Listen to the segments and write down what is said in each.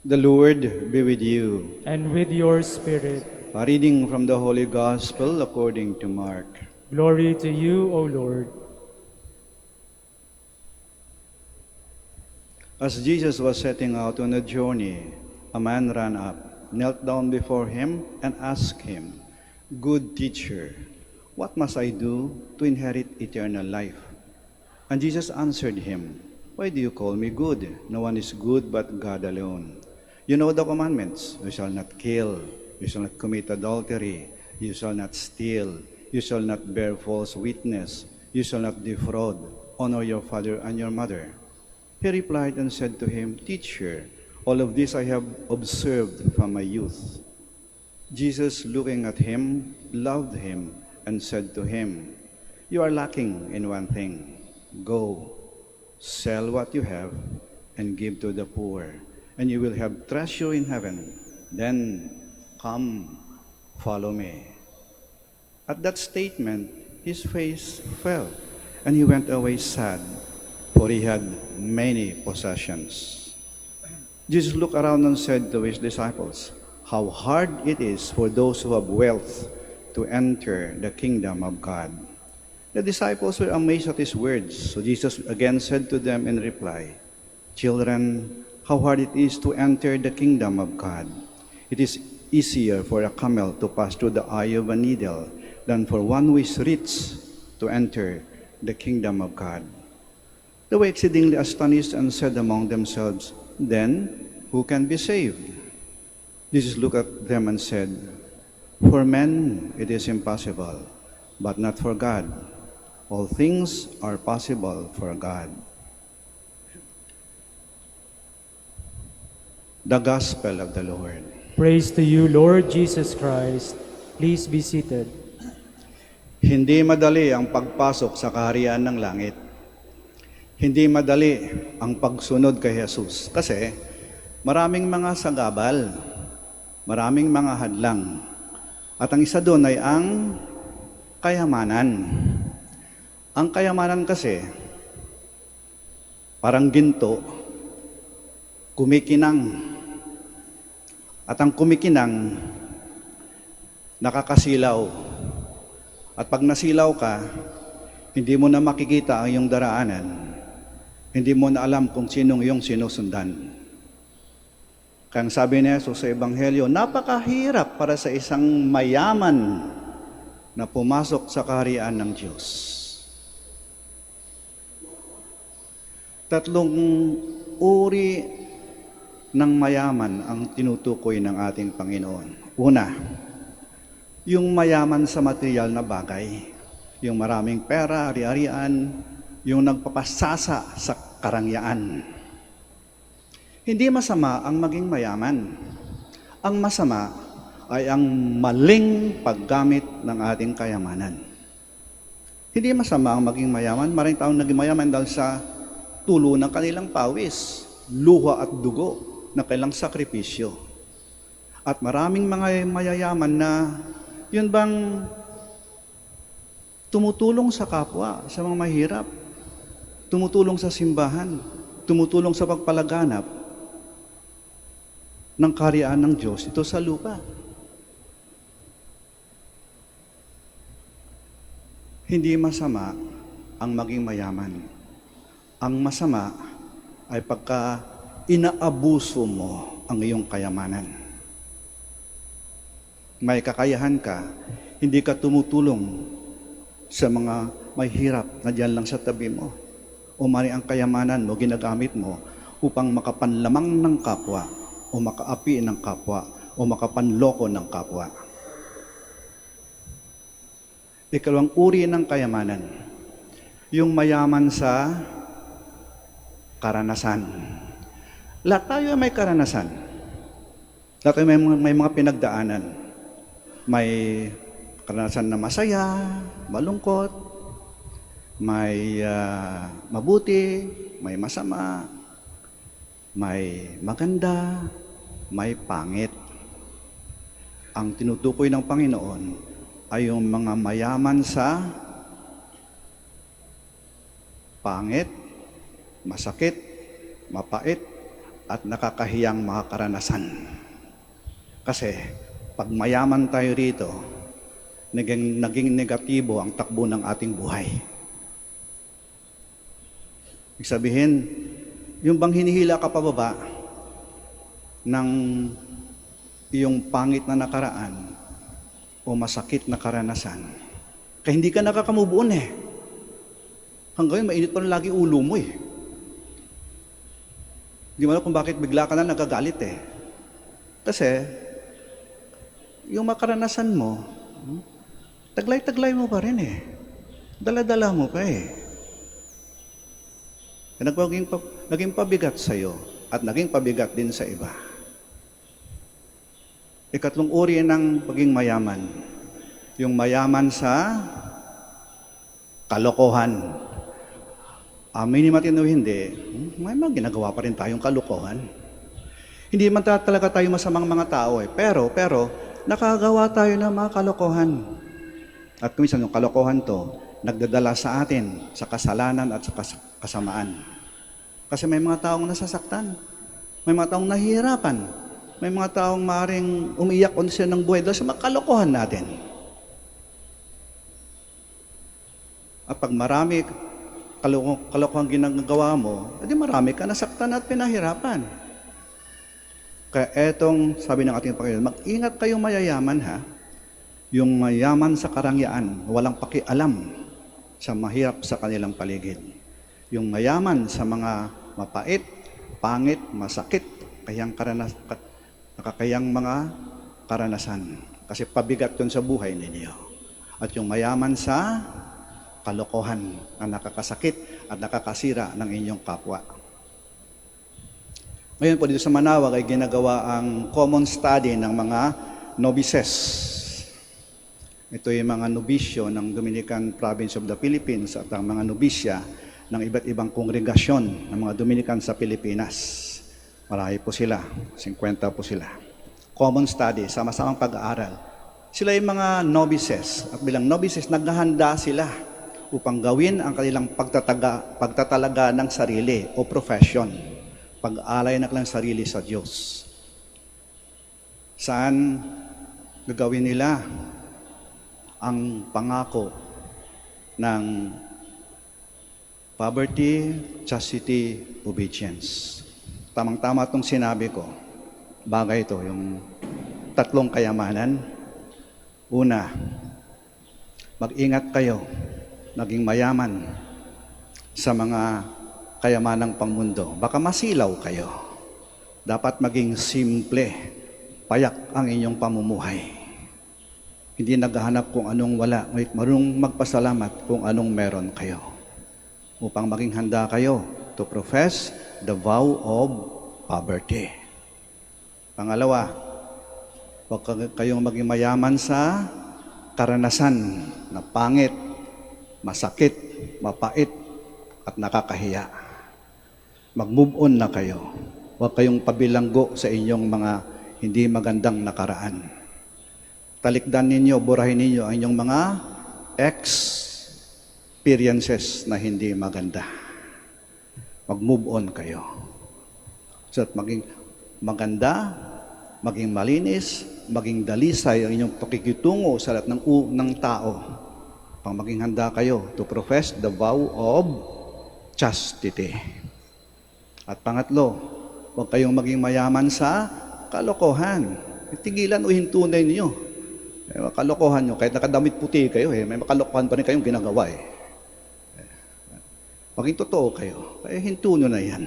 The Lord be with you. And with your spirit. A reading from the Holy Gospel according to Mark. Glory to you, O Lord. As Jesus was setting out on a journey, a man ran up, knelt down before him, and asked him, "Good teacher, what must I do to inherit eternal life?" And Jesus answered him, "Why do you call me good? No one is good but God alone. You know the commandments: you shall not kill, you shall not commit adultery, you shall not steal, you shall not bear false witness, you shall not defraud, honor your father and your mother." He replied and said to him, "Teacher, all of this I have observed from my youth." Jesus, looking at him, loved him and said to him, "You are lacking in one thing. Go, sell what you have and give to the poor, and you will have treasure in heaven. Then come, follow me." At that statement, his face fell, and he went away sad, for he had many possessions. Jesus looked around and said to his disciples, "How hard it is for those who have wealth to enter the kingdom of God." The disciples were amazed at his words. So Jesus again said to them in reply, "Children, how hard it is to enter the kingdom of God. It is easier for a camel to pass through the eye of a needle than for one who is rich to enter the kingdom of God." They were exceedingly astonished and said among themselves, "Then who can be saved?" Jesus looked at them and said, "For men it is impossible, but not for God. All things are possible for God." The Gospel of the Lord. Praise to you, Lord Jesus Christ. Please be seated. Hindi madali ang pagpasok sa kaharian ng langit. Hindi madali ang pagsunod kay Jesus kasi maraming mga sagabal, maraming mga hadlang. At ang isa doon ay ang kayamanan. Ang kayamanan kasi parang ginto, kumikinang. At ang kumikinang nakakasilaw. At pag nasilaw ka, hindi mo na makikita ang iyong daraanan. Hindi mo na alam kung sinong iyong sinusundan. Kaya ang sabi ni Jesus sa Ebanghelyo, napakahirap para sa isang mayaman na pumasok sa kaharian ng Diyos. Tatlong uri ng mayaman ang tinutukoy ng ating Panginoon. Una, yung mayaman sa material na bagay, yung maraming pera, ari-arian, yung nagpapasasa sa karangyaan. Hindi masama ang maging mayaman. Ang masama ay ang maling paggamit ng ating kayamanan. Hindi masama ang maging mayaman. Maraming taong naging mayaman dahil sa tulo ng kanilang pawis, luha at dugo na kailang sakripisyo. At maraming mga mayayaman na yun bang tumutulong sa kapwa, sa mga mahirap, tumutulong sa simbahan, tumutulong sa pagpalaganap ng kaharian ng Diyos ito sa lupa. Hindi masama ang maging mayaman. Ang masama ay pagka inaabuso mo ang iyong kayamanan. May kakayahan ka, hindi ka tumutulong sa mga mahirap na diyan lang sa tabi mo. O mali ang kayamanan mo, ginagamit mo upang makapanlamang ng kapwa, o makaapi ng kapwa, o makapanloko ng kapwa. Ikalawang uri ng kayamanan, yung mayaman sa karanasan. Lahat tayo may karanasan. Lahat tayo may mga pinagdaanan. May karanasan na masaya, malungkot, may mabuti, may masama, may maganda, may pangit. Ang tinutukoy ng Panginoon ay yung mga mayaman sa pangit, masakit, mapait, at nakakahiyang mga karanasan. Kasi pag mayaman tayo rito, naging negatibo ang takbo ng ating buhay. Ibig sabihin, yung bang hinihila ka pababa ng iyong pangit na nakaraan o masakit na karanasan, kaya hindi ka nakaka-move on eh. Hanggang ngayon, mainit pa rin lagi ulo mo eh. Hindi mo alam kung bakit bigla ka na nagagalit eh. Kasi, yung makaranasan mo, taglay-taglay mo pa rin eh. Dala-dala mo pa eh. Naging pabigat sa'yo at naging pabigat din sa iba. Ikatlong uri ng pagiging mayaman, yung mayaman sa kalokohan. Aminin natin o hindi, may mga ginagawa pa rin tayong kalokohan. Hindi man talaga tayo masamang mga tao eh. Pero, nakagawa tayo ng mga kalokohan. At kuminsan yung kalokohan to, nagdadala sa atin sa kasalanan at sa kasamaan. Kasi may mga taong nasasaktan, may mga taong nahihirapan, may mga taong maaaring umiyak o siya ng buhay dahil sa mga kalokohan natin. At pag marami kalokohan ginagawa mo, edi marami ka nasaktan at pinahirapan. Kaya etong sabi ng ating Panginoon, mag-ingat kayong mayayaman ha. Yung mayaman sa karangyaan, walang pakialam sa mahirap sa kanilang paligid. Yung mayaman sa mga mapait, pangit, masakit, nakakayang mga karanasan. Kasi pabigat yun sa buhay ninyo. At yung mayaman sa kalokohan na nakakasakit at nakakasira ng inyong kapwa. Ngayon po dito sa Manaoag ay ginagawa ang common study ng mga novices. Ito yung mga nobisyo ng Dominican Province of the Philippines at ang mga nobisya ng iba't ibang kongregasyon ng mga Dominican sa Pilipinas. Marami po sila, 50 po sila. Common study, sama-samang pag-aaral. Sila yung mga novices at bilang novices, naghahanda sila upang gawin ang kanilang pagtatalaga ng sarili o profession. Pag-alay na lang sarili sa Diyos. Saan gagawin nila ang pangako ng poverty, chastity, obedience. Tamang-tama itong sinabi ko. Bagay ito, yung tatlong kayamanan. Una, mag-ingat kayo, naging mayaman sa mga kayamanang pangmundo. Baka masilaw kayo. Dapat maging simple, payak ang inyong pamumuhay. Hindi naghahanap kung anong wala, ngunit marunong magpasalamat kung anong meron kayo. Upang maging handa kayo to profess the vow of poverty. Pangalawa, huwag kayong maging mayaman sa karanasan na pangit, masakit, mapait, at nakakahiya. Mag-move on na kayo. Huwag kayong pabilanggo sa inyong mga hindi magandang nakaraan. Talikdan ninyo, burahin ninyo ang inyong mga experiences na hindi maganda. Mag-move on kayo. So at maging maganda, maging malinis, maging dalisay ang inyong pakikitungo sa lahat ng tao. Pang maging handa kayo to profess the vow of chastity. At pangatlo, huwag kayong maging mayaman sa kalokohan. Tigilan o hintunay niyo. Kalokohan nyo, kahit nakadamit puti kayo, may makalokohan pa rin kayong ginagawa Maging totoo kayo. Kaya hinto nyo na yan.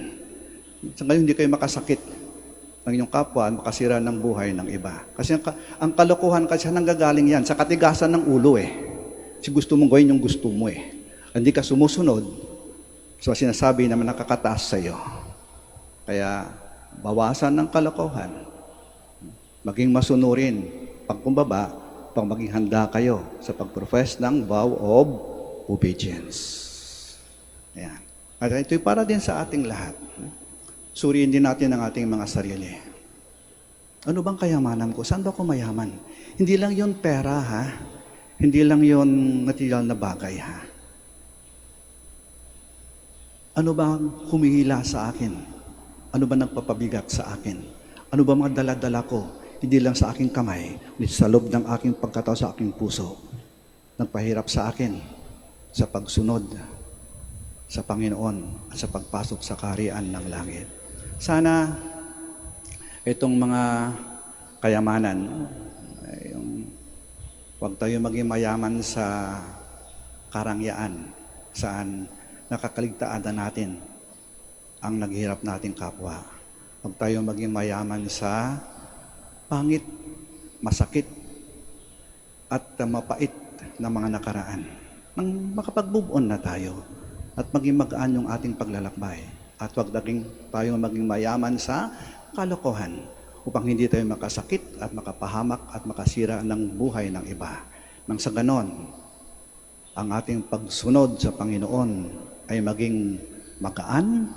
Sa ngayon, hindi kayo makasakit ng inyong kapwa, makasira ng buhay ng iba. Kasi ang kalokohan kasi nanggagaling yan sa katigasan ng ulo Kasi gusto mong gawin yung gusto mo Hindi ka sumusunod sa sinasabi na nakakataas sa iyo. Kaya bawasan ng kalokohan. Maging masunurin. Pagkumbaba, pang maging handa kayo sa pag-profess ng vow of obedience. Ayan. At ito'y para din sa ating lahat. Suriin din natin ang ating mga sarili. Ano bang kayamanan ko? Saan ba ako mayaman? Hindi lang yon pera, ha? Hindi lang yon material na bagay, ha? Ano bang humihila sa akin Ano ba nagpapabigat sa akin? Ano ba mga dala-dala ko? Hindi lang sa aking kamay, kundi sa loob ng aking pagkatao, sa aking puso. Nagpahirap sa akin sa pagsunod sa Panginoon at sa pagpasok sa kaharian ng langit. Sana itong mga kayamanan, huwag tayo maging mayaman sa karangyaan, saan nakakaligtaan na natin ang naghihirap nating kapwa. Huwag tayo maging mayaman sa pangit, masakit, at mapait na mga nakaraan. Nang makapag-move on na tayo at maging magaan yung ating paglalakbay. At huwag tayo maging mayaman sa kalokohan upang hindi tayo makasakit at makapahamak at makasira ng buhay ng iba. Nang sa ganon, ang ating pagsunod sa Panginoon ay maging magaan,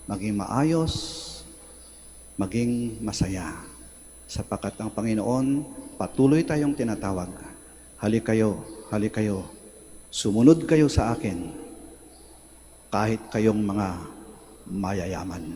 maging maayos, maging masaya. Sapagkat ang Panginoon, patuloy tayong tinatawag. Halikayo, sumunod kayo sa akin, kahit kayong mga mayayaman.